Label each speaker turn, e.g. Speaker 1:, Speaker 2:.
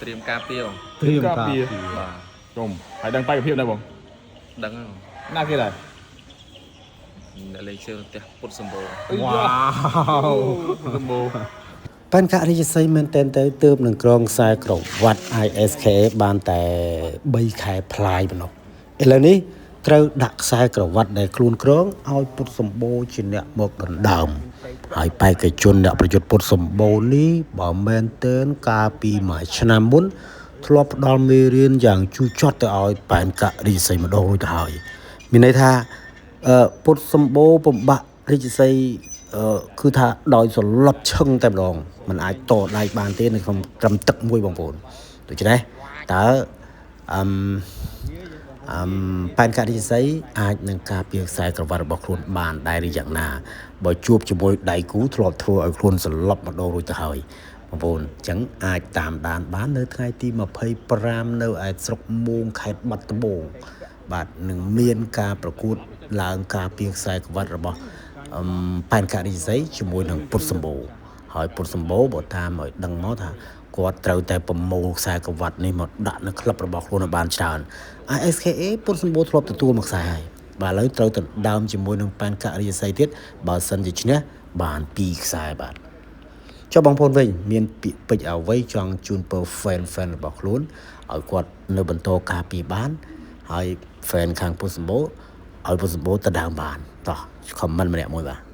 Speaker 1: เตรียมการเปรี้ยว
Speaker 2: เตรียมการ
Speaker 1: บ่า
Speaker 2: จมหายดังไปกับเพียบได้บ่
Speaker 1: ดัง
Speaker 2: หน้าคืออะไร
Speaker 1: อะไรเชื่อเตะปุดสมบูรณ์
Speaker 2: ว้าวสมบูรณ์
Speaker 3: ปัญหาที่จะใช้มันเต็มเติมหนึ่งกรองสายกรอบวัด ISK บานแต่ใบขายพลายมันออกเอลนี้ត្រូវដាក់ខ្សែក្រវ៉ាត់ដែលខ្លួនក្រងឲ្យពុតសម្បូរជាអ្នកមកដណ្ដើមហើយបេក្ខជនអ្នកប្រយុទ្ធពុតសម្បូរនេះបើមែនទែនកាលពីមួយឆ្នាំមុនធ្លាប់ផ្ដល់មេរៀនយ៉ាងជូរចត់ទៅឲ្យបែនករិយសីម្ដងរួចទៅហើយមានន័យថាពុតសម្បូរបំបាក់រាជសីគឺថាដោយសន្លប់ឈឹងតែម្ដងมันអាចតដៃបានទេនៅក្នុងត្រឹមទឹកមួយបងប្អូនដូច្នេះតើបែនករិយសីអាចនឹងការពារខ្សែក្រវ៉ាត់របស់ខ្លួនបានដែរឬយ៉ាងណាបើជួបជាមួយដៃគូធ្លាប់ធ្វើឲ្យខ្លួនសន្លប់ម្ដងរួចទៅហើយបងប្អូនអញ្ចឹងអាចតាមដានបាននៅថ្ងៃទី25នៅឯស្រុកមួងខេត្តបាត់ដំបងបាទនឹងមានការប្រកួតឡើងការពារខ្សែក្រវ៉ាត់របស់បែនករិយសីជាមួយនឹងពុតសម្បូរហើយពុតសម្បូរបើតាមឲ្យដឹងមកថាគាត់ត្រូវតែប្រមូលខ្សែក្រវ៉ាត់នេះមកដាក់នៅក្លឹបរបស់ខ្លួនឲ្យបានច្រើន ISKA ពុតសម្បូរធ្លាប់ទទួលមួយខ្សែហើយបាទឥឡូវត្រូវទៅដើមជាមួយនឹងបែនករិយសីទៀតបើសិនជាឈ្នះបាន2ខ្សែបាទចុះបងប្អូនវិញមានពាក្យពេចន៍អ្វីចង់ជូនពរ fan របស់ខ្លួនឲ្យគាត់នៅបន្តការពារបានហើយ fan ខាងពុតសម្បូរឲ្យពុតសម្បូរទៅដើមបានតោះ comment ម្នាក់មួយបាទ